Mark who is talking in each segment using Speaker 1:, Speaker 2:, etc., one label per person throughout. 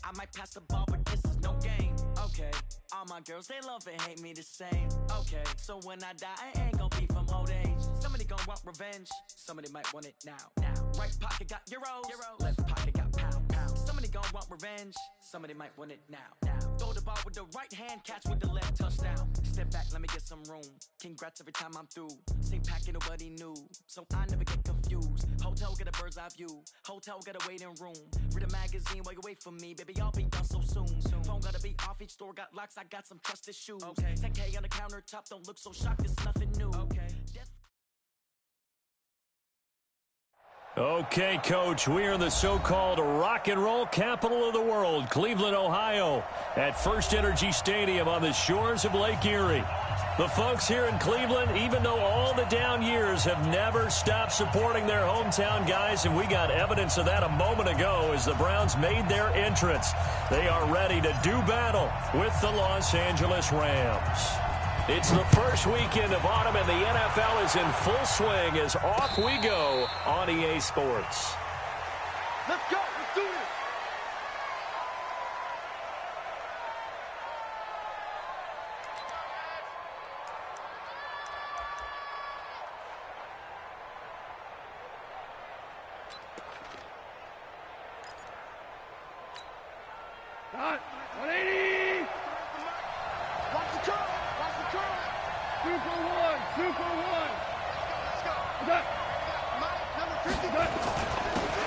Speaker 1: I might pass the ball, but this is no game. Okay, all my girls, they love and hate me the same. Okay, so when I die, I ain't gonna be from old age. Somebody gonna want revenge, somebody might want it now. Right pocket got euros, left pocket got pound. Somebody gonna want revenge, somebody might want it now. Throw the ball with the right hand, catch with the left, touchdown. Step back, let me get some room. Congrats every time I'm through. Same packet, nobody knew, so I never get confused. Hotel get a bird's eye view, hotel got a waiting room. Read a magazine while you wait for me, baby, I'll be done so soon. Phone gotta be off, each store got locks, I got some trusted shoes. 10K on the countertop, don't look so shocked, it's nothing new.
Speaker 2: Okay, Coach, we are in the so-called rock and roll capital of the world, Cleveland, Ohio, at First Energy Stadium on the shores of Lake Erie. The folks here in Cleveland, even though all the down years, have never stopped supporting their hometown guys, and we got evidence of that a moment ago as the Browns made their entrance. They are ready to do battle with the Los Angeles Rams. It's the first weekend of autumn, and the NFL is in full swing as off we go on EA Sports.
Speaker 3: Let's go. Let's do this. Got 180. Watch the curl. Watch the curl. 2 for 1. 2 for 1.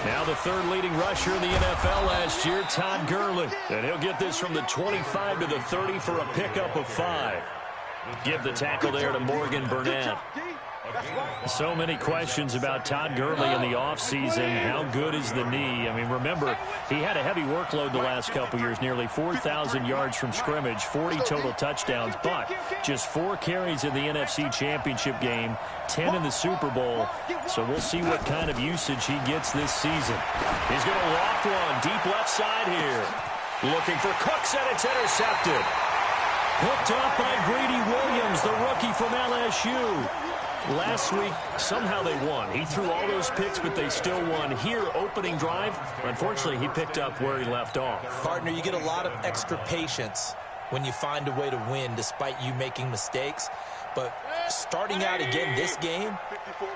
Speaker 2: Now the third leading rusher in the NFL last year, Todd Gurley. And he'll get this from the 25 to the 30 for a pickup of 5. Give the tackle there to Morgan Burnett. So many questions about Todd Gurley in the offseason. How good is the knee? I mean, remember, he had a heavy workload the last couple years, nearly 4,000 yards from scrimmage, 40 total touchdowns, but just 4 carries in the NFC Championship game, 10 in the Super Bowl. So we'll see what kind of usage he gets this season. He's going to loft one deep left side here. Looking for Cooks, and it's intercepted. Picked up by Greedy Williams, the rookie from LSU. Last week, somehow they won. He threw all those picks, but they still won. Here, opening drive, unfortunately, he picked up where he left off.
Speaker 4: Partner, you get a lot of extra patience when you find a way to win despite you making mistakes. But starting out again this game,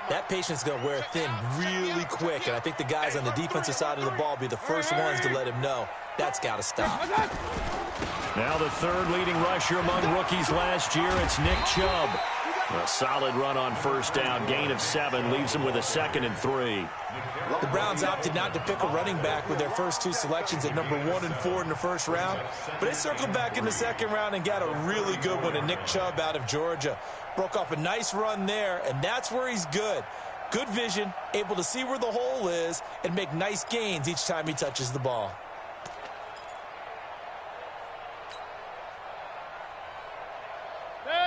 Speaker 4: that patience is going to wear thin really quick. And I think the guys on the defensive side of the ball be the first ones to let him know that's got to stop.
Speaker 2: Now the third leading rusher among rookies last year, it's Nick Chubb. A solid run on first down, gain of 7, leaves him with a 2nd and 3.
Speaker 4: The Browns opted not to pick a running back with their first 2 selections at number 1 and 4 in the first round. But they circled back in the second round and got a really good one in Nick Chubb out of Georgia. Broke off a nice run there, and that's where he's good. Good vision, able to see where the hole is, and make nice gains each time he touches the ball.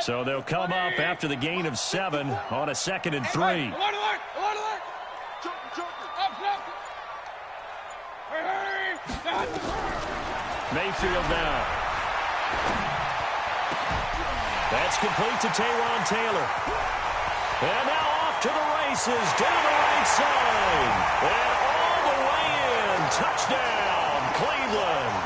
Speaker 2: So they'll come up after the gain of 7 on a 2nd and 3. Mayfield now. That's complete to Taywan Taylor. And now off to the races, down the right side. And all the way in. Touchdown, Cleveland.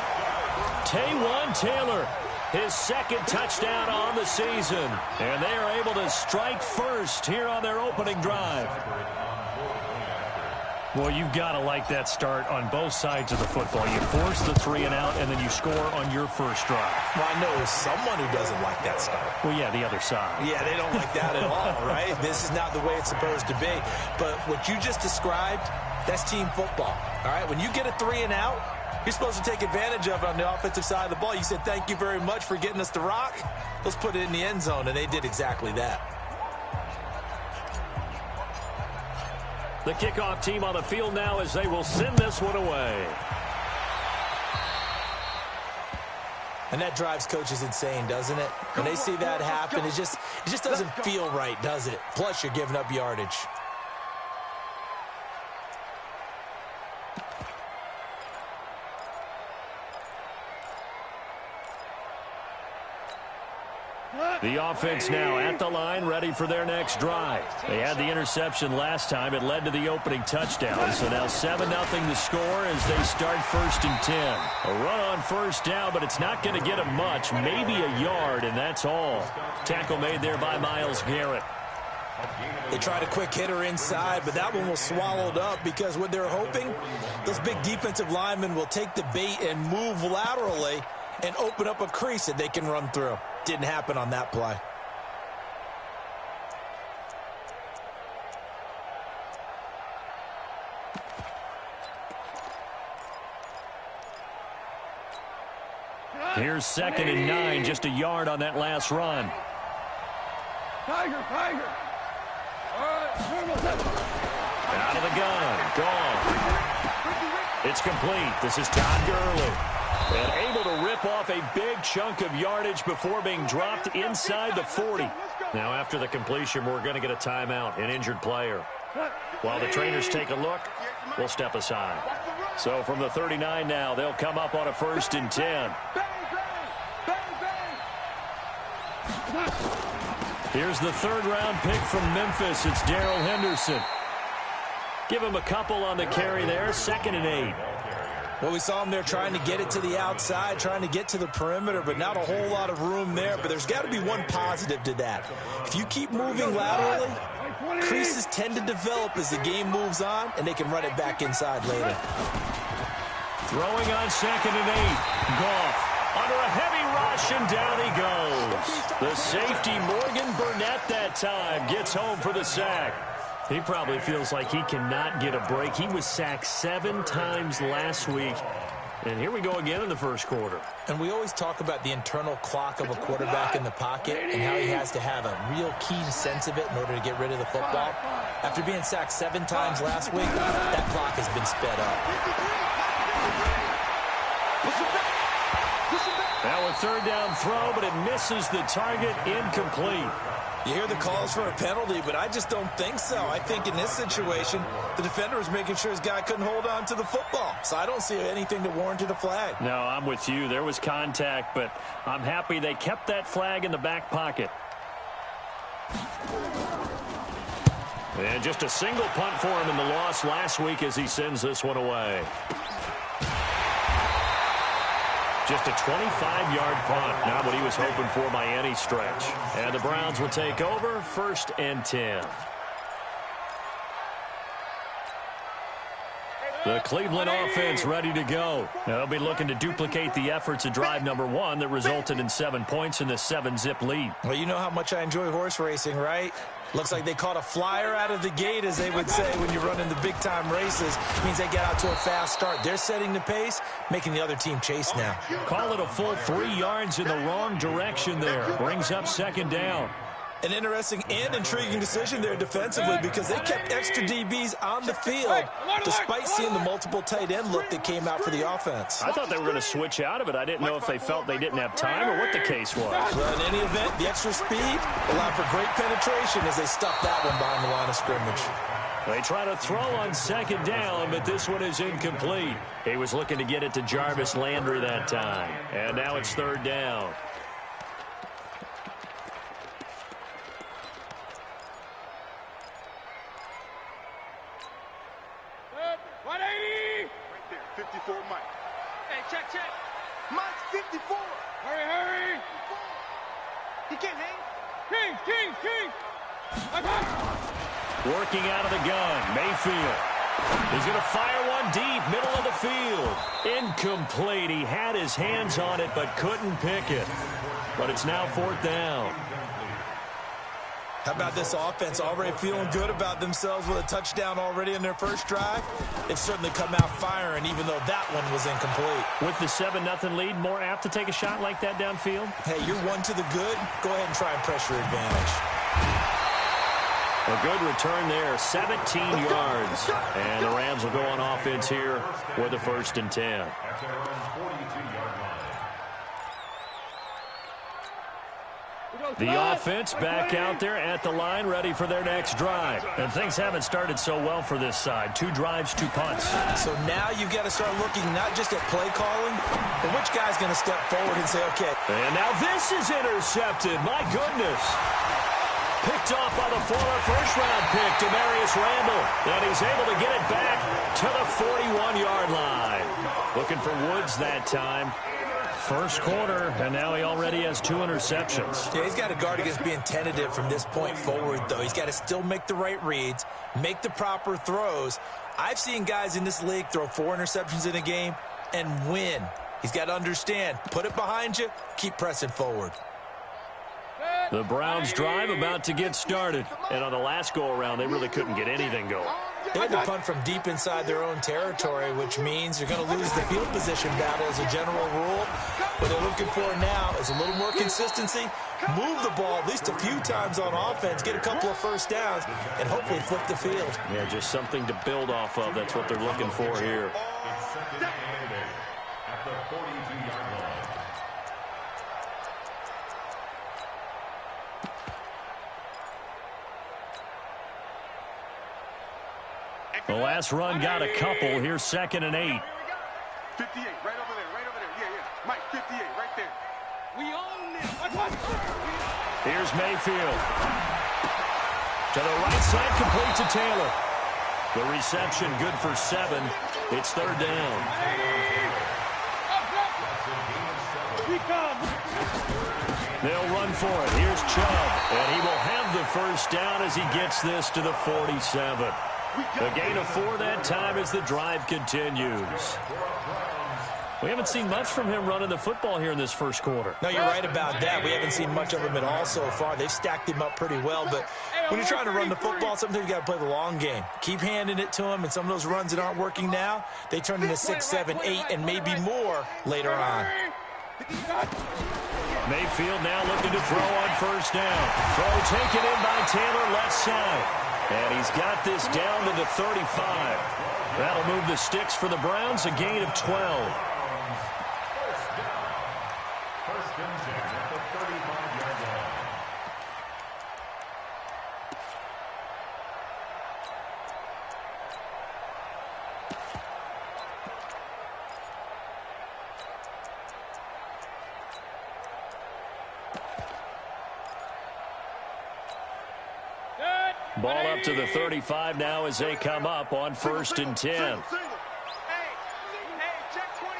Speaker 2: Taywan Taylor, his 2nd touchdown on the season. And they are able to strike first here on their opening drive. Well, you've got to like that start on both sides of the football. You force the 3 and out, and then you score on your first drive.
Speaker 4: Well, I know someone who doesn't like that start.
Speaker 2: Well, yeah, the other side.
Speaker 4: Yeah, they don't like that at all, right? This is not the way it's supposed to be. But what you just described, that's team football, all right? When you get a 3 and out, you're supposed to take advantage of it on the offensive side of the ball. You said, thank you very much for getting us the rock. Let's put it in the end zone, and they did exactly that.
Speaker 2: The kickoff team on the field now as they will send this one away.
Speaker 4: And that drives coaches insane, doesn't it? When they see that happen, it just doesn't feel right, does it? Plus, you're giving up yardage.
Speaker 2: The offense now at the line, ready for their next drive. They had the interception last time. It led to the opening touchdown. So now 7-0 the score as they start 1st and 10. A run on first down, but it's not going to get them much. Maybe a yard, and that's all. Tackle made there by Myles Garrett.
Speaker 4: They tried a quick hitter inside, but that one was swallowed up because what they're hoping, those big defensive linemen will take the bait and move laterally and open up a crease that they can run through. Didn't happen on that play.
Speaker 2: Here's 2nd and 9, just a yard on that last run.
Speaker 3: Tiger.
Speaker 2: Out of the gun, gone. It's complete. This is Todd Gurley. And able to rip off a big chunk of yardage before being dropped inside the 40. Now after the completion, we're going to get a timeout, an injured player. While the trainers take a look, we'll step aside. So from the 39 now, they'll come up on a 1st and 10. Here's the 3rd-round pick from Memphis. It's Darrell Henderson. Give him a couple on the carry there. 2nd and 8.
Speaker 4: Well, we saw him there trying to get it to the outside, trying to get to the perimeter, but not a whole lot of room there. But there's got to be one positive to that. If you keep moving laterally, creases tend to develop as the game moves on, and they can run it back inside later.
Speaker 2: Throwing on 2nd and 8. Goff under a heavy rush, and down he goes. The safety, Morgan Burnett, that time gets home for the sack. He probably feels like he cannot get a break. He was sacked 7 times last week. And here we go again in the first quarter.
Speaker 4: And we always talk about the internal clock of a quarterback in the pocket and how he has to have a real keen sense of it in order to get rid of the football. After being sacked 7 times last week, that clock has been sped up.
Speaker 2: Now a 3rd down throw, but it misses the target, incomplete.
Speaker 4: You hear the calls for a penalty, but I just don't think so. I think in this situation, the defender was making sure his guy couldn't hold on to the football. So I don't see anything that warranted a flag.
Speaker 2: No, I'm with you. There was contact, but I'm happy they kept that flag in the back pocket. And just a single punt for him in the loss last week as he sends this one away. Just a 25-yard punt, not what he was hoping for by any stretch. And the Browns will take over, 1st and 10. The Cleveland offense ready to go. They'll be looking to duplicate the efforts of drive number 1 that resulted in 7 points in the 7-zip lead.
Speaker 4: Well, you know how much I enjoy horse racing, right? Looks like they caught a flyer out of the gate, as they would say when you're running the big-time races. It means they get out to a fast start. They're setting the pace, making the other team chase now.
Speaker 2: Call it a full 3 yards in the wrong direction there. Brings up 2nd down.
Speaker 4: An interesting and intriguing decision there defensively because they kept extra DBs on the field despite seeing the multiple tight end look that came out for the offense.
Speaker 2: I thought they were going to switch out of it. I didn't know if they felt they didn't have time or what the case was.
Speaker 4: Well, in any event, the extra speed allowed for great penetration as they stuffed that one behind the line of scrimmage.
Speaker 2: They try to throw on 2nd down, but this one is incomplete. He was looking to get it to Jarvis Landry that time. And now it's 3rd down.
Speaker 3: Mike. Hey, check. Mike's 54. Hurry. He can't hang. King.
Speaker 2: Working out of the gun, Mayfield. He's going to fire one deep, middle of the field. Incomplete. He had his hands on it, but couldn't pick it. But it's now 4th down.
Speaker 4: How about this offense already feeling good about themselves with a touchdown already in their first drive? They've certainly come out firing, even though that one was incomplete.
Speaker 2: With the 7-0 lead, more apt to take a shot like that downfield?
Speaker 4: Hey, you're 1 to the good. Go ahead and try and pressure advantage.
Speaker 2: A good return there, 17 yards. And the Rams will go on offense here with a 1st and 10. The offense back out there at the line, ready for their next drive. And things haven't started so well for this side. 2 drives, 2 punts.
Speaker 4: So now you've got to start looking not just at play calling, but which guy's going to step forward and say, okay.
Speaker 2: And now this is intercepted. My goodness. Picked off by the former first-round pick, Demarius Randall. And he's able to get it back to the 41-yard line. Looking for Woods that time. First quarter, and now he already has 2 interceptions.
Speaker 4: Yeah, he's got to guard against being tentative from this point forward, though. He's got to still make the right reads, make the proper throws. I've seen guys in this league throw 4 interceptions in a game and win. He's got to understand, put it behind you, keep pressing forward.
Speaker 2: The Browns drive about to get started. And on the last go-around, they really couldn't get anything going.
Speaker 4: They had to punt from deep inside their own territory, which means you're going to lose the field position battle as a general rule. What they're looking for now is a little more consistency, move the ball at least a few times on offense, get a couple of first downs, and hopefully flip the field.
Speaker 2: Yeah, just something to build off of. That's what they're looking for here. The last run got a couple. Here's 2nd and 8.
Speaker 3: 58, right over there, right over there. Yeah. Mike, 58, right there. We own this.
Speaker 2: Here's Mayfield. To the right side, complete to Taylor. The reception good for 7. It's 3rd down. They'll run for it. Here's Chubb. And he will have the first down as he gets this to the 47. A gain of 4 that time as the drive continues. We haven't seen much from him running the football here in this first quarter.
Speaker 4: No, you're right about that. We haven't seen much of him at all so far. They've stacked him up pretty well, but when you're trying to run the football, sometimes you got to play the long game. Keep handing it to him, and some of those runs that aren't working now, they turn into 6, 7, 8, and maybe more later on.
Speaker 2: Mayfield now looking to throw on first down. Throw taken in by Taylor, left side. And he's got this down to the 35. That'll move the sticks for the Browns, a gain of 12.
Speaker 5: First and 10 at the 35-yard line.
Speaker 2: Ball up to the 35 now as they come up on 1st and 10.
Speaker 3: Hey, check 24.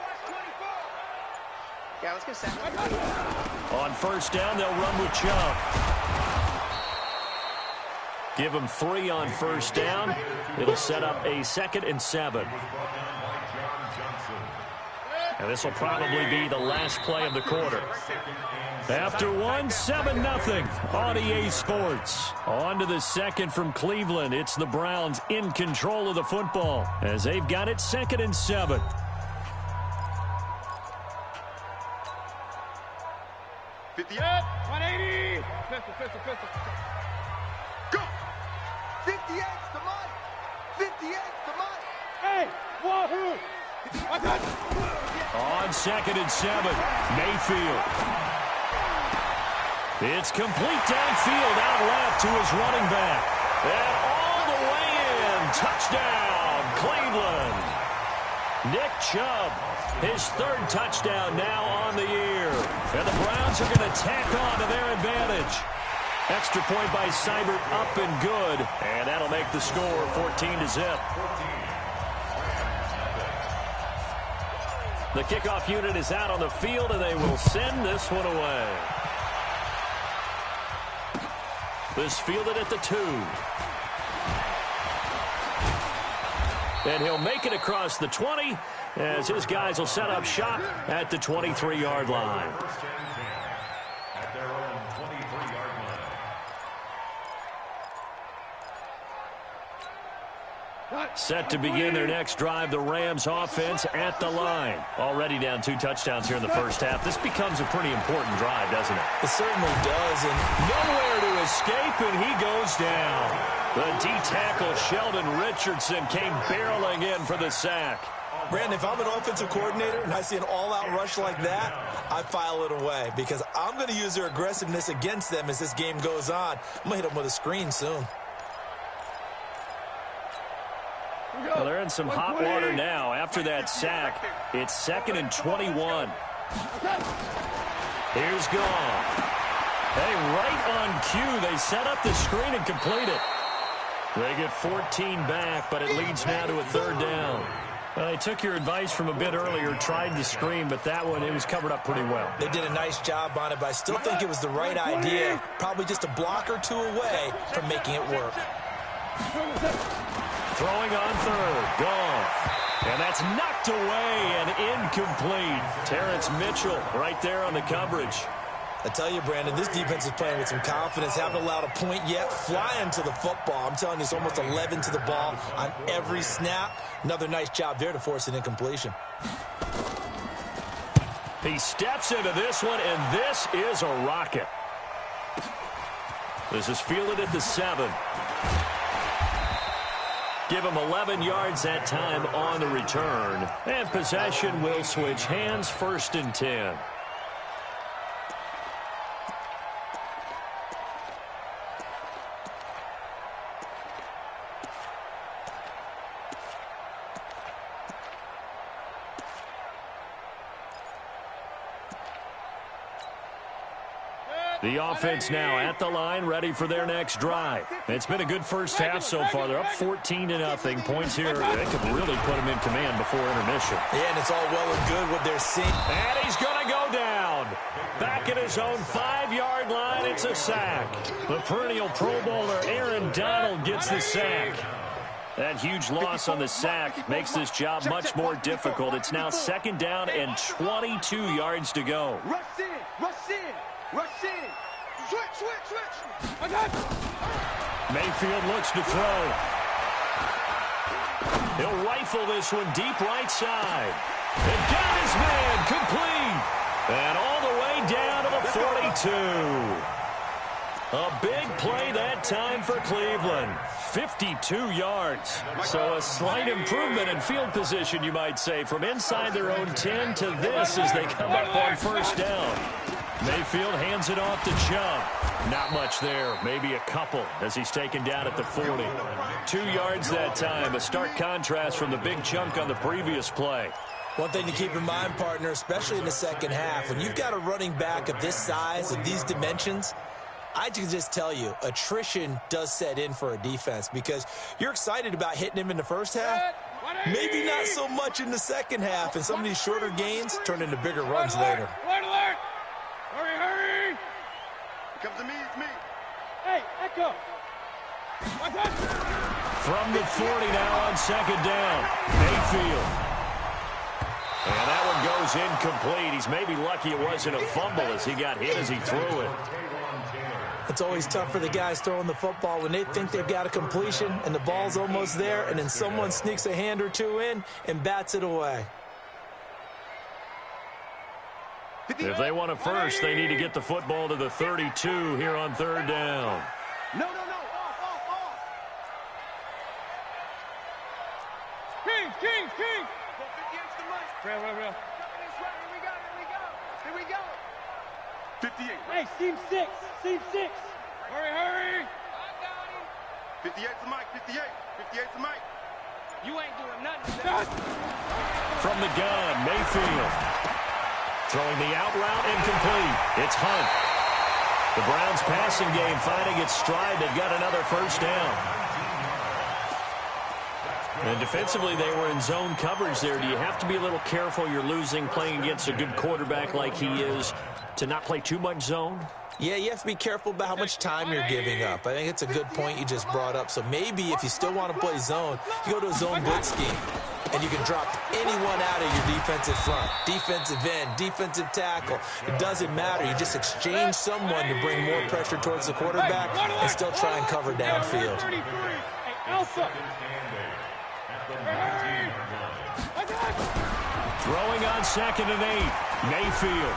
Speaker 3: Watch 24. Yeah, let's get set.
Speaker 2: On 1st down, they'll run with Chubb. Give them 3 on 1st down. It'll set up a 2nd and 7. And this will probably be the last play of the quarter. After 1, 7-0 on EA Sports. On to the second from Cleveland. It's the Browns in control of the football as they've got it 2nd and 7.
Speaker 3: Yep, 180. Pistol. Go. 58's the money. 58's the money. Hey, wahoo.
Speaker 2: On 2nd and 7, Mayfield. It's complete downfield, out left to his running back. And all the way in. Touchdown, Cleveland. Nick Chubb, his 3rd touchdown now on the year. And the Browns are going to tack on to their advantage. Extra point by Seibert, up and good. And that'll make the score 14-0. The kickoff unit is out on the field, and they will send this one away. This fielded at the 2. And he'll make it across the 20 as his guys will set up shop at the 23-yard line.
Speaker 5: At their own 23-yard line.
Speaker 2: Set to begin their next drive, the Rams offense at the line. Already down 2 touchdowns here in the first half. This becomes a pretty important drive, doesn't it?
Speaker 4: It certainly does. And
Speaker 2: nowhere to escape, and he goes down. The D-tackle, Sheldon Richardson, came barreling in for the sack.
Speaker 4: Brandon, if I'm an offensive coordinator and I see an all-out rush like that, I file it away because I'm going to use their aggressiveness against them as this game goes on. I'm going to hit them with a screen soon.
Speaker 2: Well, they're in some hot water now. After that sack, it's 2nd and 21. Here's Goff. Hey, right on cue, they set up the screen and complete it. They get 14 back, but it leads now to a 3rd down. Well, they took your advice from a bit earlier, tried the screen, but that one, it was covered up pretty well.
Speaker 4: They did a nice job on it, but I still think it was the right idea. Probably just a block or two away from making it work.
Speaker 2: Throwing on 3rd, Goff. And that's knocked away and incomplete. Terrence Mitchell right there on the coverage.
Speaker 4: I tell you, Brandon, this defense is playing with some confidence. Haven't allowed a point yet. Flying to the football. I'm telling you, it's almost 11 to the ball on every snap. Another nice job there to force an incompletion.
Speaker 2: He steps into this one, and this is a rocket. This is fielded at the 7. Give him 11 yards that time on the return. And possession will switch hands, 1st and 10. The offense now at the line, ready for their next drive. It's been a good first half so far. They're up 14-0. Points here, they could really put them in command before intermission.
Speaker 4: Yeah, and it's all well and good what they're seeing.
Speaker 2: And he's going to go down. Back at his own 5-yard line, it's a sack. The perennial Pro Bowler Aaron Donald gets the sack. That huge loss on the sack makes this job much more difficult. It's now 2nd down and 22 yards to go.
Speaker 3: Rush in, rush in. Rush in. Switch.
Speaker 2: Mayfield looks to throw. He'll rifle this one deep right side. And got his man complete. And all the way down to the 42. A big play that time for Cleveland. 52 yards. So a slight improvement in field position, you might say, from inside their own 10 to this as they come up on 1st down. Mayfield hands it off to Chubb. Not much there, maybe a couple as he's taken down at the 40. 2 yards that time, a stark contrast from the big chunk on the previous play.
Speaker 4: One thing to keep in mind, partner, especially in the second half, when you've got a running back of this size and these dimensions, I can just tell you, attrition does set in for a defense because you're excited about hitting him in the first half, maybe not so much in the second half, and some of these shorter gains turn into bigger runs later.
Speaker 3: Hurry!
Speaker 6: Comes to me, it's me.
Speaker 3: Hey, Echo!
Speaker 2: From the 40 now on 2nd down. Mayfield. And that one goes incomplete. He's maybe lucky it wasn't a fumble as he got hit as he threw it.
Speaker 4: It's always tough for the guys throwing the football when they think they've got a completion and the ball's almost there, and then someone sneaks a hand or two in and bats it away.
Speaker 2: If they want a first, they need to get the football to the 32 here on 3rd down.
Speaker 3: No, off. Kings. Real. Here we go.
Speaker 6: 58.
Speaker 3: Hey, seam 6. Hurry.
Speaker 6: 58's the mic, 58's the mic.
Speaker 3: You ain't doing nothing.
Speaker 2: From the gun, Mayfield. Throwing the out route incomplete. It's Hunt. The Browns passing game finding its stride. They've got another 1st down. And defensively, they were in zone coverage there. Do you have to be a little careful? You're losing playing against a good quarterback like he is to not play too much zone?
Speaker 4: Yeah, you have to be careful about how much time you're giving up. I think it's a good point you just brought up. So maybe if you still want to play zone, you go to a zone blitz scheme. And you can drop anyone out of your defensive front, defensive end, defensive tackle. It doesn't matter. You just exchange someone to bring more pressure towards the quarterback and still try and cover downfield.
Speaker 2: Throwing on 2nd and 8. Mayfield.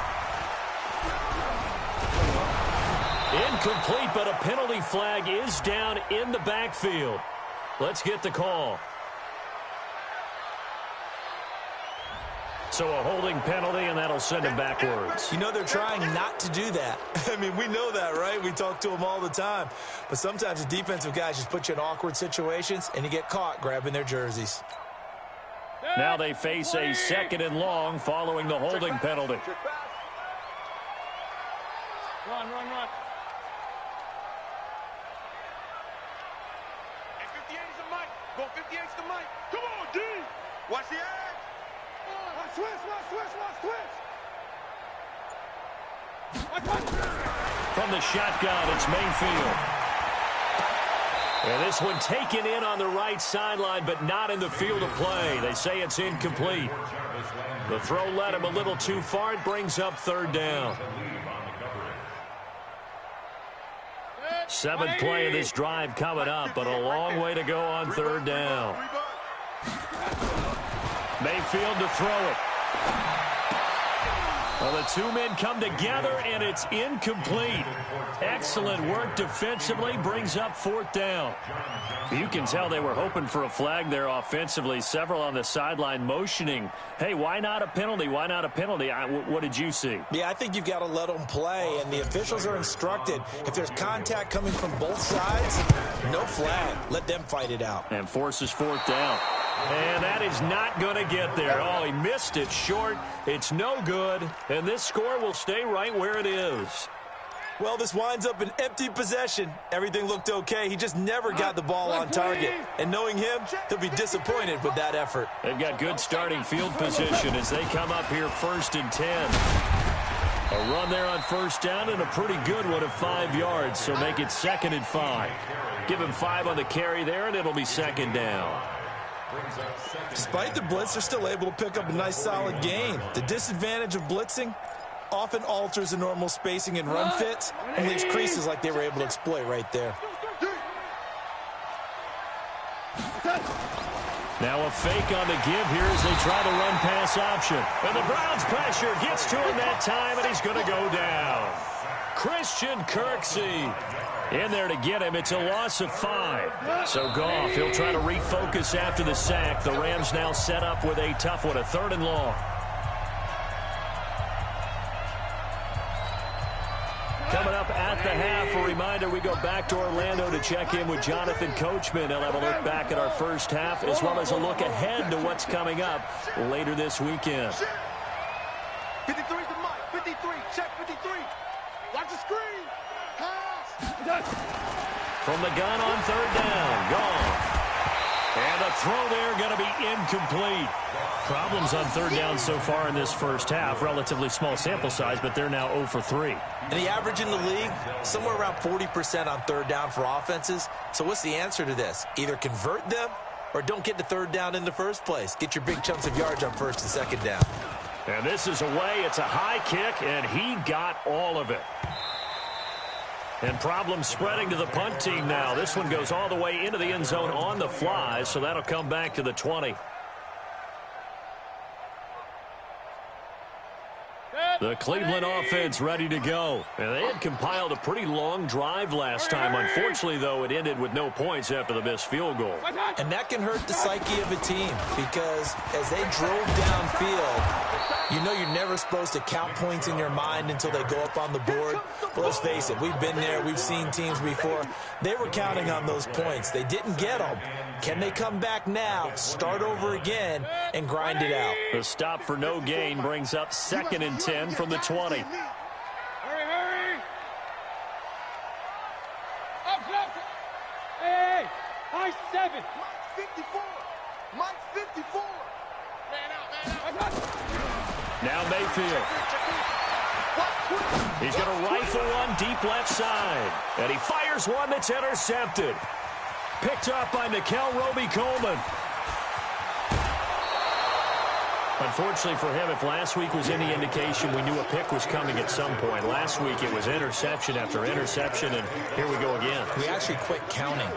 Speaker 2: Incomplete, but a penalty flag is down in the backfield. Let's get the call. So a holding penalty, and that'll send him backwards.
Speaker 4: You know, they're trying not to do that. I mean, we know that, right? We talk to them all the time. But sometimes the defensive guys just put you in awkward situations, and you get caught grabbing their jerseys.
Speaker 2: Now they face a 2nd and long following the holding penalty.
Speaker 3: Run.
Speaker 6: And 58 is the mic. Go 58 is the mic. Come on, D. Watch the edge.
Speaker 3: Watch switch.
Speaker 2: From the shotgun, it's Mayfield. And this one taken in on the right sideline, but not in the field of play. They say it's incomplete. The throw led him a little too far. It brings up 3rd down. 7th play of this drive coming up, but a long way to go on 3rd down. Mayfield to throw it. Well, the two men come together, and it's incomplete. Excellent work defensively, brings up 4th down. You can tell they were hoping for a flag there offensively. Several on the sideline motioning, hey, why not a penalty? Why not a penalty? What did you see?
Speaker 4: Yeah, I think you've got to let them play, and the officials are instructed. If there's contact coming from both sides, no flag. Let them fight it out.
Speaker 2: And forces 4th down. And that is not going to get there. Oh, he missed it short. It's no good. And this score will stay right where it is.
Speaker 4: Well, this winds up an empty possession. Everything looked okay. He just never got the ball on target. And knowing him, he'll be disappointed with that effort.
Speaker 2: They've got good starting field position as they come up here 1st and 10. A run there on 1st down and a pretty good one of 5 yards. So make it 2nd and 5. Give him 5 on the carry there, and it'll be 2nd down.
Speaker 4: Despite the blitz, they're still able to pick up a nice solid gain. The disadvantage of blitzing often alters the normal spacing and run fits and leaves creases like they were able to exploit right there.
Speaker 2: Now a fake on the give here as they try the run-pass option. And the Browns' pressure gets to him that time, and he's going to go down. Christian Kirksey in there to get him. It's a loss of 5. So Goff, he'll try to refocus after the sack. The Rams now set up with a tough one, a 3rd and long. Coming up at the half, a reminder, we go back to Orlando to check in with Jonathan Coachman. He'll have a look back at our first half, as well as a look ahead to what's coming up later this weekend.
Speaker 6: 53 is the mic. 53. Check 53. Watch the screen. Pass.
Speaker 2: From the gun on 3rd down. Gone. And a throw there going to be incomplete. Problems on 3rd down so far in this first half. Relatively small sample size, but they're now 0 for 3.
Speaker 4: And the average in the league, somewhere around 40% on 3rd down for offenses. So what's the answer to this? Either convert them or don't get the 3rd down in the first place. Get your big chunks of yards on 1st and 2nd down.
Speaker 2: And this is away. It's a high kick, and he got all of it. And problems spreading to the punt team now. This one goes all the way into the end zone on the fly, so that'll come back to the 20. The Cleveland offense ready to go. And they had compiled a pretty long drive last time. Unfortunately, though, it ended with no points after the missed field goal.
Speaker 4: And that can hurt the psyche of a team because as they drove downfield, you know you're never supposed to count points in your mind until they go up on the board. But let's face it, we've been there. We've seen teams before. They were counting on those points. They didn't get them. Can they come back now, start over again, and grind it out?
Speaker 2: The stop for no gain brings up 2nd and 10 from the 20.
Speaker 3: Hurry. Up. Hey, high 7.
Speaker 6: Mike 54. Mike 54. Man out.
Speaker 2: Now Mayfield. He's going to rifle one deep left side. And he fires one that's intercepted. Picked up by Nikel Roby-Coleman. Unfortunately for him, if last week was any indication, we knew a pick was coming at some point. Last week it was interception after interception, and here we go again.
Speaker 4: We actually quit counting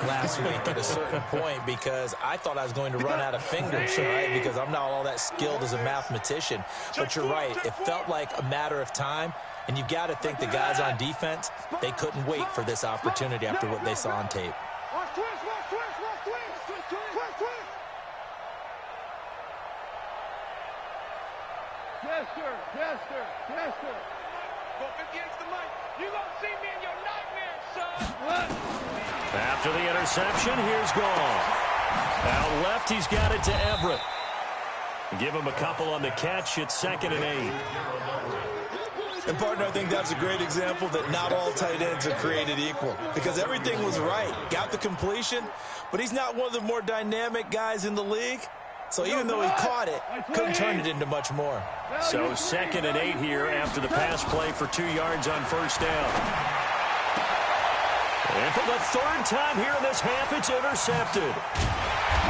Speaker 4: last week at a certain point because I thought I was going to run out of fingers, right? Because I'm not all that skilled as a mathematician. But you're right. It felt like a matter of time, and you've got to think the guys on defense, they couldn't wait for this opportunity after what they saw on tape.
Speaker 3: Yes, sir. Yes, sir. Yes, sir.
Speaker 6: Go 58 the mic.
Speaker 3: You gonna see me in your nightmares, son. What?
Speaker 2: After the interception, here's Goff. Out left, he's got it to Everett. Give him a couple on the catch. It's 2nd and 8.
Speaker 4: And, partner, I think that's a great example that not all tight ends are created equal, because everything was right. Got the completion, but he's not one of the more dynamic guys in the league. So even though he caught it, couldn't turn it into much more.
Speaker 2: So 2nd and 8 here after the pass play for 2 yards on first down. And for the 3rd time here in this half, it's intercepted.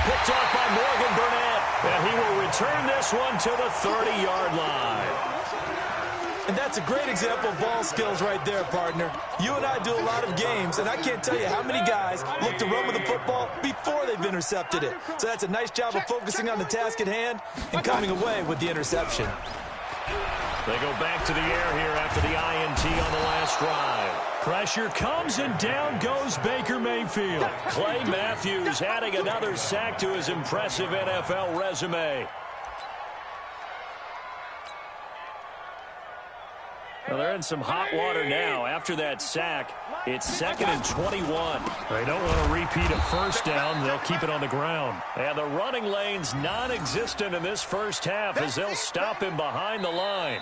Speaker 2: Picked off by Morgan Burnett, and he will return this one to the 30-yard line.
Speaker 4: And that's a great example of ball skills right there, partner. You and I do a lot of games, and I can't tell you how many guys look to run with the football before they've intercepted it. So that's a nice job of focusing on the task at hand and coming away with the interception.
Speaker 2: They go back to the air here after the INT on the last drive. Pressure comes, and down goes Baker Mayfield. Clay Matthews adding another sack to his impressive NFL resume. Well, they're in some hot water now. After that sack, it's 2nd and 21. They don't want to repeat a first down. They'll keep it on the ground. And the running lane's non-existent in this first half as they'll stop him behind the line.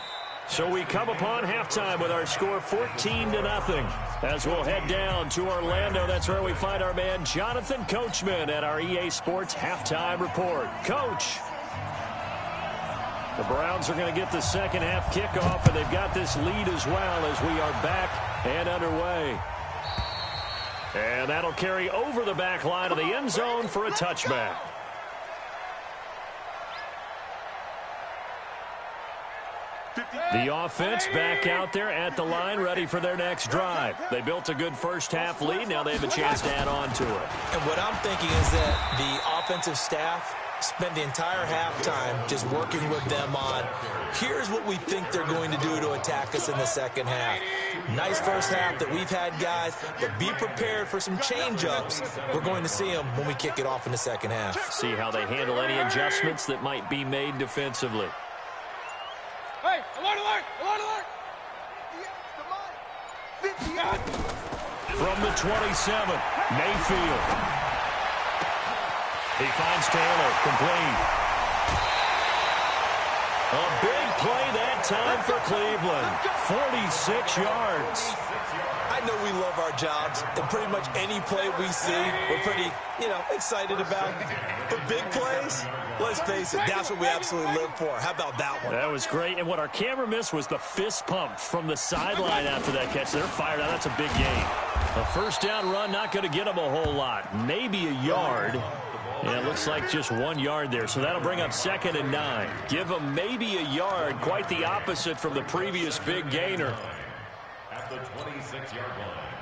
Speaker 2: So we come upon halftime with our score 14-0. As we'll head down to Orlando, that's where we find our man Jonathan Coachman at our EA Sports Halftime Report. Coach. The Browns are going to get the second half kickoff, and they've got this lead as well as we are back and underway. And that'll carry over the back line of the end zone for a touchback. The offense back out there at the line, ready for their next drive. They built a good first half lead. Now they have a chance to add on to it.
Speaker 4: And what I'm thinking is that the offensive staff spent the entire halftime just working with them on, here's what we think they're going to do to attack us in the second half. Nice first half that we've had, guys, but be prepared for some change-ups. We're going to see them when we kick it off in the second half.
Speaker 2: See how they handle any adjustments that might be made defensively.
Speaker 3: Hey, alert, alert, alert, alert!
Speaker 2: From the 27, Mayfield. He finds Taylor, complete. A big play that time for Cleveland. 46 yards.
Speaker 4: I know we love our jobs, and pretty much any play we see, we're pretty, excited about. But big plays, let's face it, that's what we absolutely live for. How about that one?
Speaker 2: That was great, and what our camera missed was the fist pump from the sideline after that catch. They're fired out. That's a big gain. A first down run, not going to get them a whole lot. Maybe a yard. And it looks like just 1 yard there, so that'll bring up 2nd and 9. Give them maybe a yard, quite the opposite from the previous big gainer.
Speaker 5: At the 26-yard line.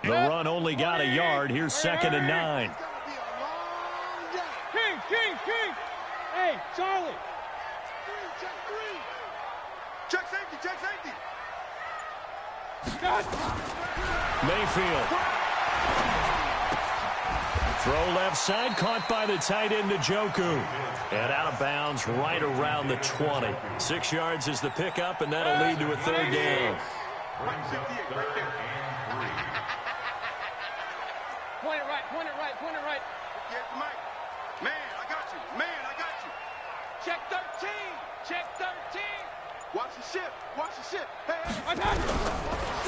Speaker 2: The run only got a yard. Here's 2nd and 9.
Speaker 3: King! Hey, Charlie!
Speaker 6: Check safety!
Speaker 2: Mayfield. Throw left side, caught by the tight end, Njoku. And out of bounds right around the 20. 6 yards is the pickup, and that'll lead to a 3rd down.
Speaker 5: Brings up 3rd and 3.
Speaker 3: Point it right.
Speaker 6: Get the mic. Man, I got you.
Speaker 3: Check 13.
Speaker 6: Watch the ship. Hey.
Speaker 3: I got you.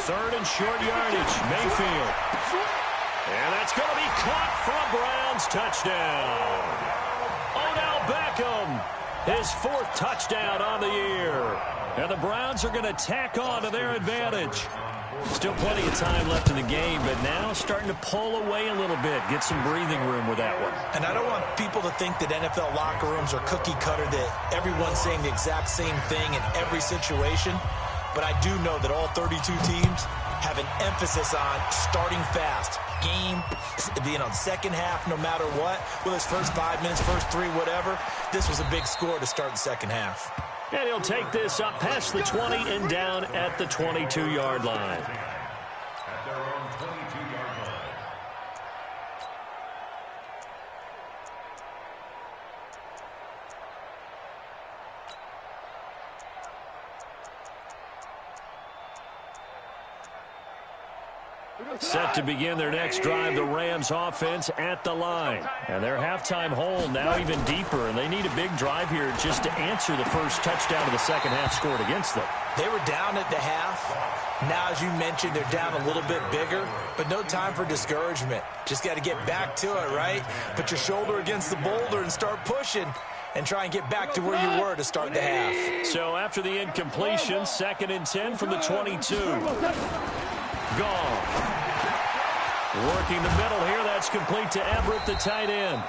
Speaker 2: 3rd and short yardage, Mayfield. And that's going to be caught for a Browns touchdown. Odell Beckham, his 4th touchdown on the year. And the Browns are going to tack on to their advantage. Still plenty of time left in the game, but now starting to pull away a little bit. Get some breathing room with that one.
Speaker 4: And I don't want people to think that NFL locker rooms are cookie cutter, that everyone's saying the exact same thing in every situation. But I do know that all 32 teams have an emphasis on starting fast. Game, second half, no matter what. Whether it's first 5 minutes, first 3, whatever. This was a big score to start the second half.
Speaker 2: And he'll take this up past the 20 and down at the 22-yard line.
Speaker 5: At their own 22-yard line.
Speaker 2: Set to begin their next drive, the Rams offense at the line. And their halftime hole now even deeper, and they need a big drive here just to answer the first touchdown of the second half scored against them.
Speaker 4: They were down at the half. Now, as you mentioned, they're down a little bit bigger, but no time for discouragement. Just got to get back to it, right? Put your shoulder against the boulder and start pushing and try and get back to where you were to start the half.
Speaker 2: So after the incompletion, 2nd and 10 from the 22. Gone. Working the middle here, that's complete to Everett, the tight end.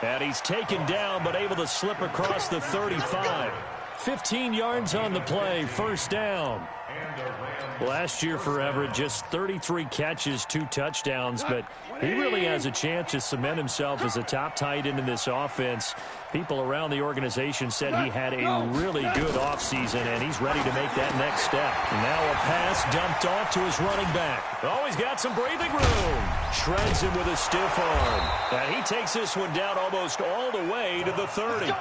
Speaker 2: And he's taken down, but able to slip across the 35. 15 yards on the play, first down. Last year for Everett, just 33 catches, 2 touchdowns, but he really has a chance to cement himself as a top tight end in this offense. People around the organization said he had a really good offseason, and he's ready to make that next step. Now a pass dumped off to his running back. Oh, he's got some breathing room. Shreds him with a stiff arm. And he takes this one down almost all the way to the 30.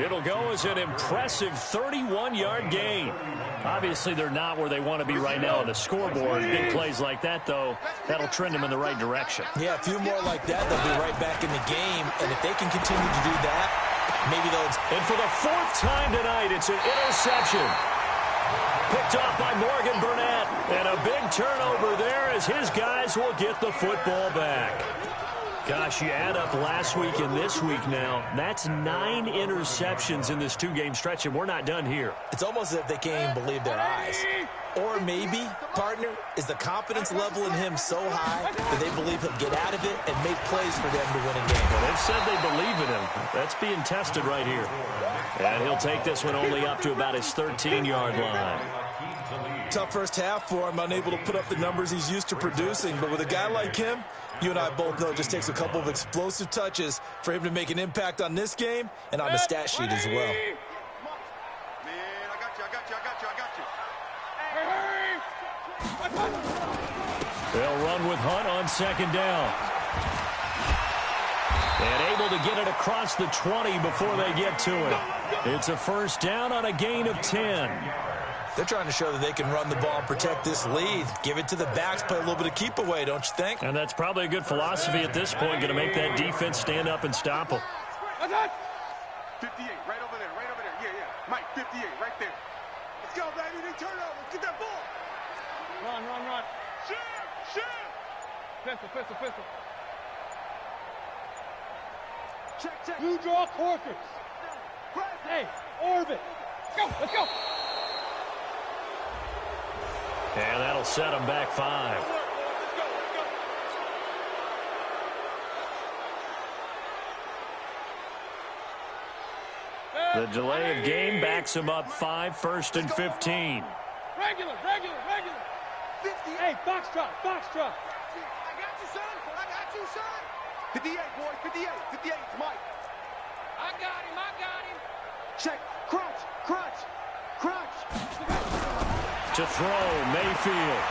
Speaker 2: It'll go as an impressive 31-yard gain. Obviously, they're not where they want to be right now on the scoreboard. Big plays like that, though, that'll trend them in the right direction.
Speaker 4: Yeah, a few more like that, they'll be right back in the game. And if they can continue to do that, maybe they'll...
Speaker 2: And for the 4th time tonight, it's an interception. Picked off by Morgan Burnett. And a big turnover there as his guys will get the football back. Gosh, you add up last week and this week now, that's 9 interceptions in this 2-game stretch, and we're not done here.
Speaker 4: It's almost as if they can't even believe their eyes. Or maybe, partner, is the confidence level in him so high that they believe he'll get out of it and make plays for them to win a game.
Speaker 2: Well, they've said they believe in him. That's being tested right here. And he'll take this one only up to about his 13-yard line.
Speaker 4: Tough first half for him, unable to put up the numbers he's used to producing. But with a guy like him, you and I both know it just takes a couple of explosive touches for him to make an impact on this game and on the stat sheet as well.
Speaker 6: Man, I got you.
Speaker 2: They'll run with Hunt on 2nd down. And able to get it across the 20 before they get to it. It's a first down on a gain of 10.
Speaker 4: They're trying to show that they can run the ball and protect this lead. Give it to the backs, play a little bit of keep away, don't you think?
Speaker 2: And that's probably a good philosophy at this point, going to make that defense stand up and stop them.
Speaker 6: 58, right over there, Yeah. Mike, 58, right there. Let's go, baby. They turn over. Get that ball.
Speaker 3: Run.
Speaker 6: Shoot.
Speaker 3: Pistol.
Speaker 6: Check.
Speaker 3: You draw quarters. Hey, orbit. Let's go.
Speaker 2: And that'll set them back 5.
Speaker 6: Let's go.
Speaker 2: The delay of game backs them up 5, 1st and 15.
Speaker 3: Regular.
Speaker 6: 58.
Speaker 3: Hey, box drop.
Speaker 6: I got you, son. 58, boy. 58. 58. It's Mike.
Speaker 3: I got him.
Speaker 6: Check. Crunch.
Speaker 2: To throw, Mayfield.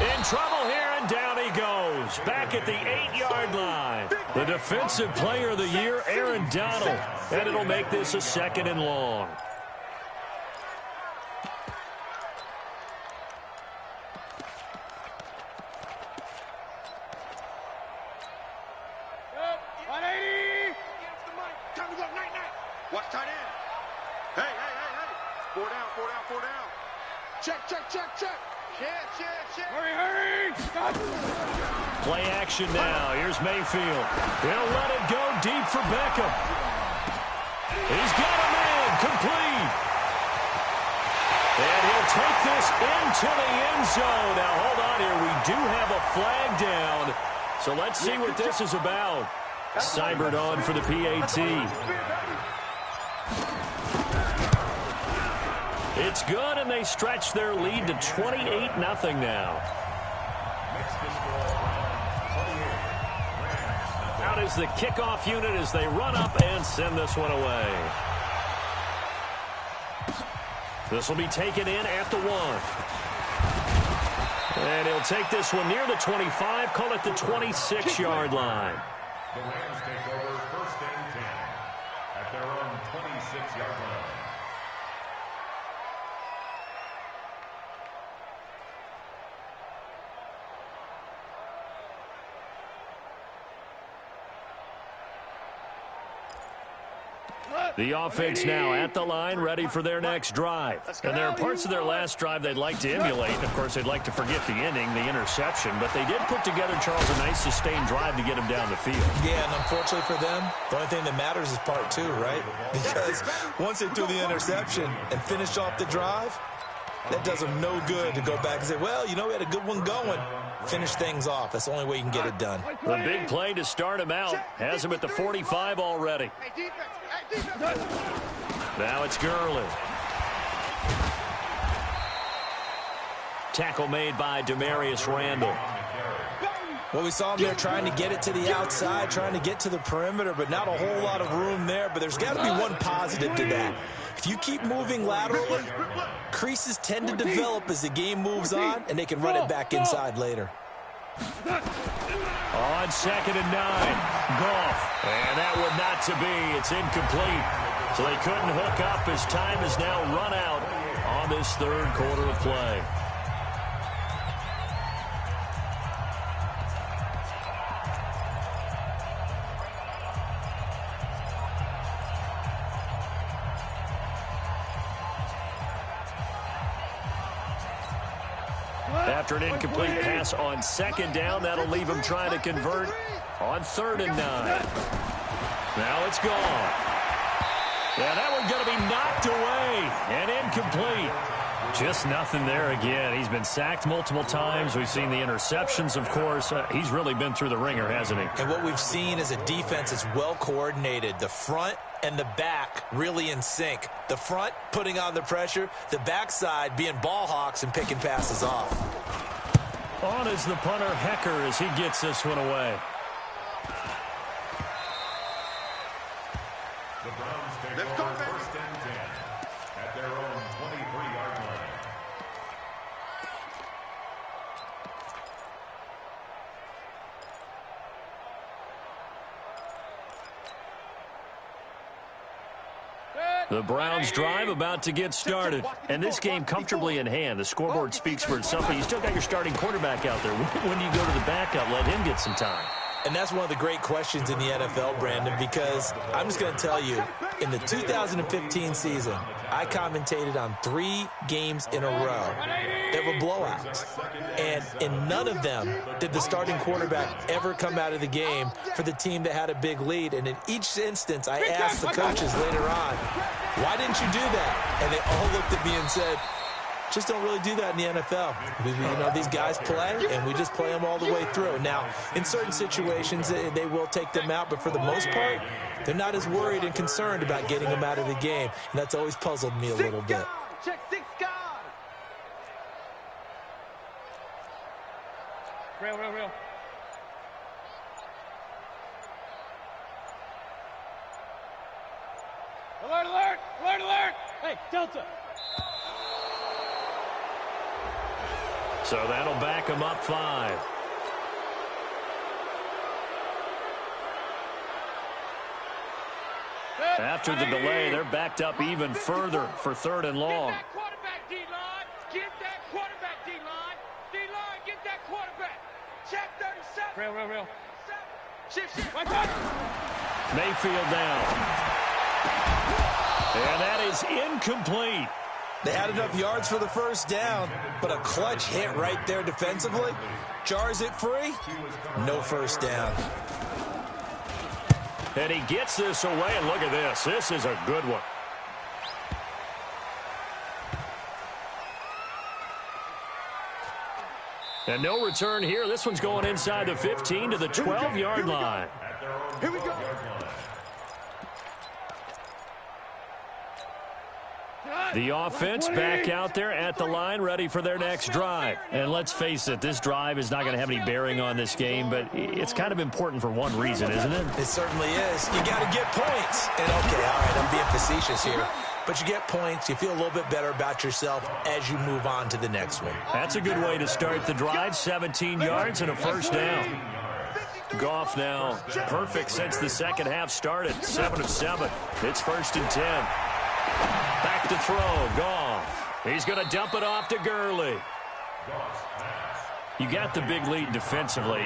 Speaker 2: In trouble here, and down he goes. Back at the 8-yard line. The defensive player of the year, Aaron Donald. And it'll make this a 2nd and long.
Speaker 6: Watch tight end. Hey. 4 down. Check.
Speaker 3: Hurry.
Speaker 2: Play action now. Here's Mayfield. He'll let it go deep for Beckham. He's got a man. Complete. And he'll take this into the end zone. Now, hold on here. We do have a flag down. So let's see what this is about. Cybert on for the PAT. It's good, and they stretch their lead to 28-0 now. Out is the kickoff unit as they run up and send this one away. This will be taken in at the 1. And he'll take this one near the 25, call it the 26-yard line.
Speaker 5: The Rams take over 1st and 10 at their own 26-yard line.
Speaker 2: The offense now at the line, ready for their next drive. And there are parts of their last drive they'd like to emulate. Of course, they'd like to forget the inning, the interception. But they did put together, Charles, a nice sustained drive to get them down the field.
Speaker 4: Yeah, and unfortunately for them, the only thing that matters is part two, right? Because once they threw the interception and finished off the drive, that does them no good to go back and say, well, you know, we had a good one going. Finish things off. That's the only way you can get it done.
Speaker 2: The big play to start him out has him at the 45 already. Now it's Gurley. Tackle made by Demarius Randall.
Speaker 4: Well, we saw him there trying to get it to the outside, trying to get to the perimeter, but not a whole lot of room there. But there's got to be one positive to that. If you keep moving laterally, creases tend to develop as the game moves on, and they can run it back inside later.
Speaker 2: On 2nd and 9, Goff. And that would not to be. It's incomplete. So they couldn't hook up as time has now run out on this third quarter of play. After an incomplete pass on 2nd down, that'll leave him trying to convert on 3rd and 9. Now it's gone. Yeah, that one's going to be knocked away and incomplete. Just nothing there again. He's been sacked multiple times. We've seen the interceptions, of course. He's really been through the ringer, hasn't he?
Speaker 4: And what we've seen is a defense that's well coordinated. The front and the back really in sync. The front putting on the pressure, the backside being ball hawks and picking passes off.
Speaker 2: On is the punter, Hecker, as he gets this one away.
Speaker 5: The Browns take over 1st and 10 at their own 23-yard line.
Speaker 2: The Browns drive about to get started. And this game comfortably in hand. The scoreboard speaks for itself, but you still got your starting quarterback out there. When do you go to the backup? Let him get some time.
Speaker 4: And that's one of the great questions in the NFL, Brandon, because I'm just going to tell you, in the 2015 season, I commentated on 3 games in a row that were blowouts. And in none of them did the starting quarterback ever come out of the game for the team that had a big lead. And in each instance, I asked the coaches later on, why didn't you do that? And they all looked at me and said, just don't really do that in the NFL. You know, these guys play, and we just play them all the way through. Now, in certain situations, they will take them out, but for the most part, they're not as worried and concerned about getting them out of the game, and that's always puzzled me a little bit.
Speaker 3: Check 6 guys. Real. Alert! Hey, Delta.
Speaker 2: So that'll back him up 5. After the delay, they're backed up even further for 3rd and long.
Speaker 3: Get that quarterback, D-line. Get that quarterback, D-line. D-line, get that quarterback. Check 37. Real. Shift. Watch out.
Speaker 2: Mayfield down. And that is incomplete.
Speaker 4: They had enough yards for the 1st down, but a clutch hit right there defensively jars it free. No 1st down.
Speaker 2: And he gets this away, and look at this. This is a good one. And no return here. This one's going inside the 15 to the 12-yard line.
Speaker 6: Here we go.
Speaker 2: The offense back out there at the line, ready for their next drive. And let's face it, this drive is not going to have any bearing on this game, but it's kind of important for one reason, isn't it?
Speaker 4: It certainly is. You got to get points. And, okay, all right, I'm being facetious here. But you get points, you feel a little bit better about yourself as you move on to the next one.
Speaker 2: That's a good way to start the drive. 17 yards and a 1st down. Goff now perfect since the second half started. 7 of 7. It's 1st and 10. Back to throw. Goff. He's going to dump it off to Gurley. You got the big lead defensively.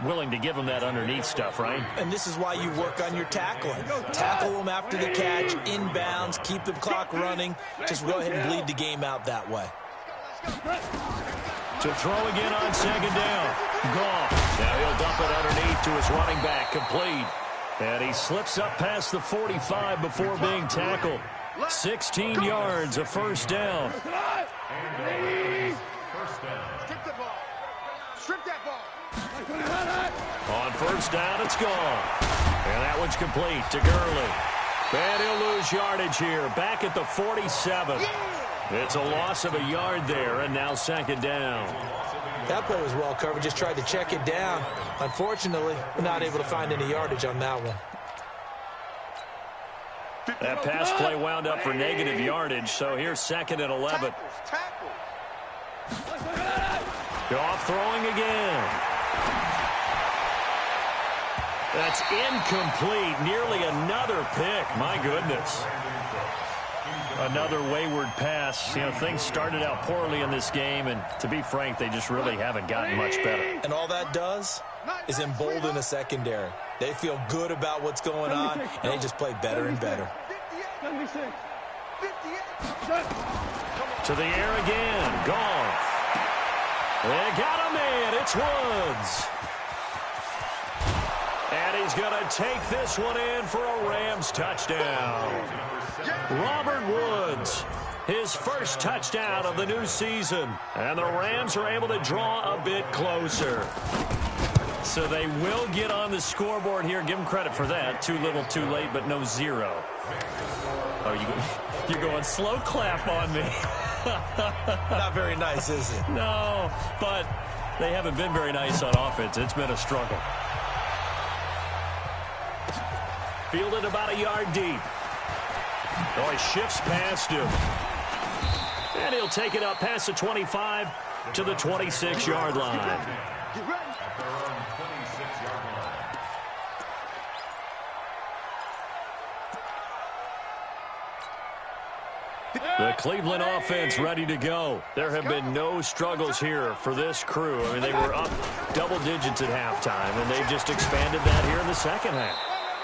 Speaker 2: willing to give him that underneath stuff, right?
Speaker 4: And this is why you work on your tackling. Tackle them after the catch, inbounds, keep the clock running. Just go ahead and bleed the game out that way.
Speaker 2: To throw again on second down. Goff. Now he'll dump it underneath to his running back, complete. And he slips up past the 45 before being tackled. 16 yards, a first down.
Speaker 6: Strip the ball. Strip that ball.
Speaker 2: On first down, it's gone. And that one's complete to Gurley. And he'll lose yardage here, back at the 47. It's a loss of a yard there, and now second down.
Speaker 4: That play was well covered, just tried to check it down. Unfortunately, we're not able to find any yardage on that one.
Speaker 2: That pass play wound up for negative yardage, so here's second and 11. Goff throwing again. That's incomplete. Nearly another pick. My goodness. Another wayward pass. You know, things started out poorly in this game, and to be frank, they just really haven't gotten much better.
Speaker 4: And all that does is embolden the secondary. They feel good about what's going on, and they just play better and better.
Speaker 2: To the air again. Goff. They got a man. It's Woods. And he's going to take this one in for a Rams touchdown. Robert Woods, his first touchdown of the new season. And the Rams are able to draw a bit closer. So they will get on the scoreboard here. Give them credit for that. Too little, too late, but no zero. Oh, you're going slow clap on me.
Speaker 4: Not very nice, is it?
Speaker 2: No, but they haven't been very nice on offense. It's been a struggle. Fielded about a yard deep. Oh, he shifts past him. And he'll take it up past the 25 to the 26-yard line. The Cleveland offense ready to go. There have been no struggles here for this crew. I mean, they were up double digits at halftime, and they've just expanded that here in the second half.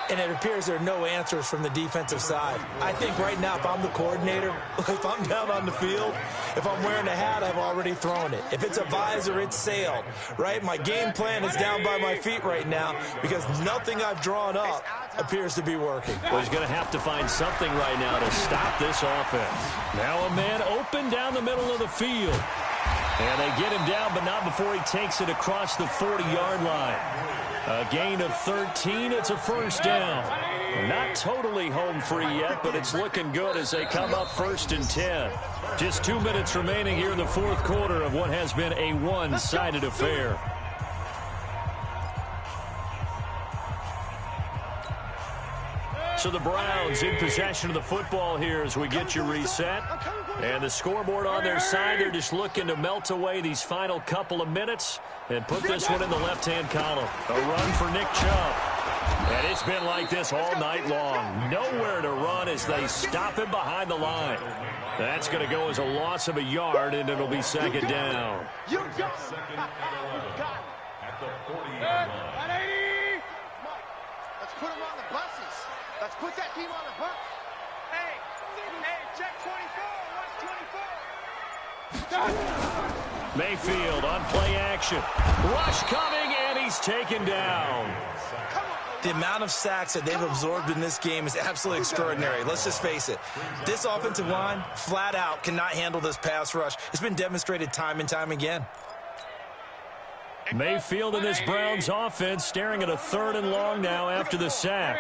Speaker 4: And it appears there are no answers from the defensive side. I think right now, if I'm the coordinator, if I'm down on the field, if I'm wearing a hat, I've already thrown it. If it's a visor, it's sailed, right? My game plan is down by my feet right now because nothing I've drawn up appears to be working.
Speaker 2: Well, he's going to have to find something right now to stop this offense. Now a man open down the middle of the field. And they get him down, but not before he takes it across the 40-yard line. A gain of 13. It's a first down. Not totally home free yet, but it's looking good as they come up first and 10. Just 2 minutes remaining here in the fourth quarter of what has been a one-sided affair. So the Browns in possession of the football here as we get you reset. And the scoreboard on their side, they're just looking to melt away these final couple of minutes and put this one in the left-hand column. A run for Nick Chubb. And it's been like this all night long. Nowhere to run as they stop him behind the line. That's going to go as a loss of a yard, and it'll be second down.
Speaker 6: You go.
Speaker 5: At the 40-yard line.
Speaker 6: Let's put him on the buses. Let's put that team on the bus. Hey, check 24. What's 24?
Speaker 2: Mayfield on play action. Rush coming, and he's taken down.
Speaker 4: The amount of sacks that they've absorbed in this game is absolutely extraordinary. Let's just face it. This offensive line, flat out, cannot handle this pass rush. It's been demonstrated time and time again.
Speaker 2: Mayfield and this Browns offense staring at a 3rd and long now after the sack.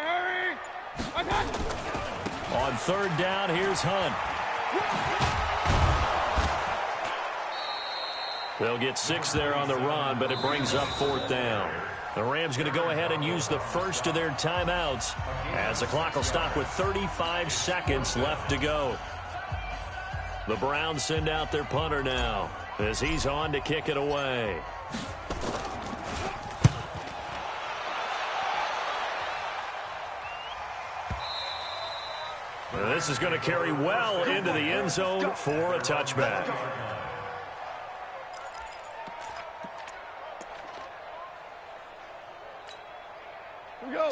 Speaker 2: On 3rd down, here's Hunt. They'll get 6 there on the run, but it brings up 4th down. The Rams going to go ahead and use the first of their timeouts as the clock will stop with 35 seconds left to go. The Browns send out their punter now as he's on to kick it away. This is going to carry well into the end zone for a touchback.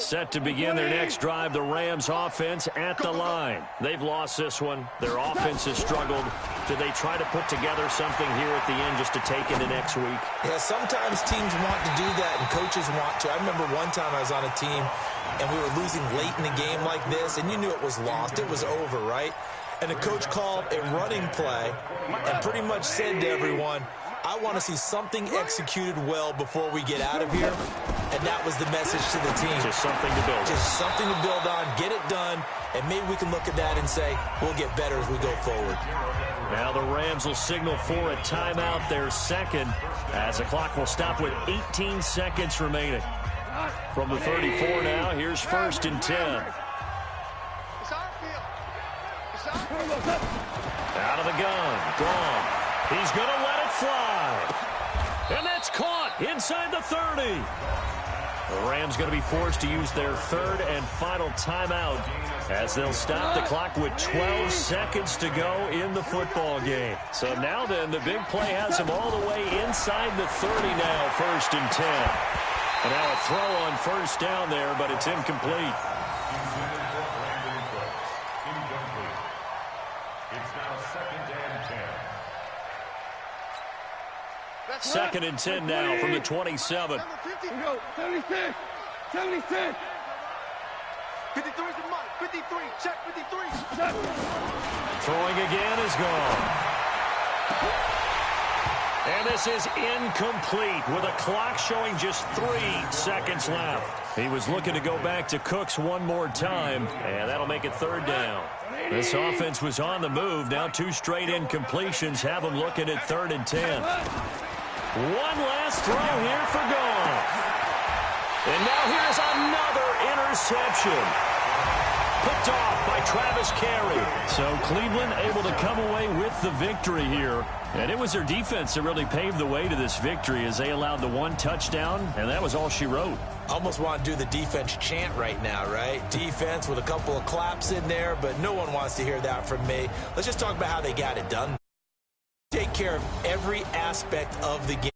Speaker 2: Set to begin their next drive, the Rams offense at the line. They've lost this one. Their offense has struggled. Do they try to put together something here at the end just to take into next week?
Speaker 4: Yeah, sometimes teams want to do that and coaches want to. I remember one time I was on a team and we were losing late in the game like this, and you knew it was lost. It was over, right? And the coach called a running play and pretty much said to everyone, I want to see something executed well before we get out of here. And that was the message to the team.
Speaker 2: Just something to build on.
Speaker 4: Just something to build on, get it done, and maybe we can look at that and say, we'll get better as we go forward.
Speaker 2: Now the Rams will signal for a timeout, their second, as the clock will stop with 18 seconds remaining. From the 34 now, here's 1st and 10. Out of the gun, Goff. He's going to let it fly. And that's caught inside the 30. The Rams going to be forced to use their 3rd and final timeout as they'll stop the clock with 12 seconds to go in the football game. So now then, the big play has them all the way inside the 30 now, 1st and 10. And now a throw on 1st down there, but it's incomplete.
Speaker 5: It's now 2nd and 10.
Speaker 2: 2nd and 10 now from the 27.
Speaker 3: 76. 76.
Speaker 6: 53 is the mark. 53. Check 53.
Speaker 2: Throwing again is gone. And this is incomplete with a clock showing just 3 seconds left. He was looking to go back to Cooks one more time, and that'll make it 3rd down. This offense was on the move. Now 2 straight incompletions have them looking at 3rd and 10. One last throw here for Goff. And now here's another interception. Picked off by Travis Carey. So Cleveland able to come away with the victory here. And it was their defense that really paved the way to this victory as they allowed the 1 touchdown, and that was all she wrote.
Speaker 4: Almost want to do the defense chant right now, right? Defense with a couple of claps in there, but no one wants to hear that from me. Let's just talk about how they got it done. Take care of every aspect of the game.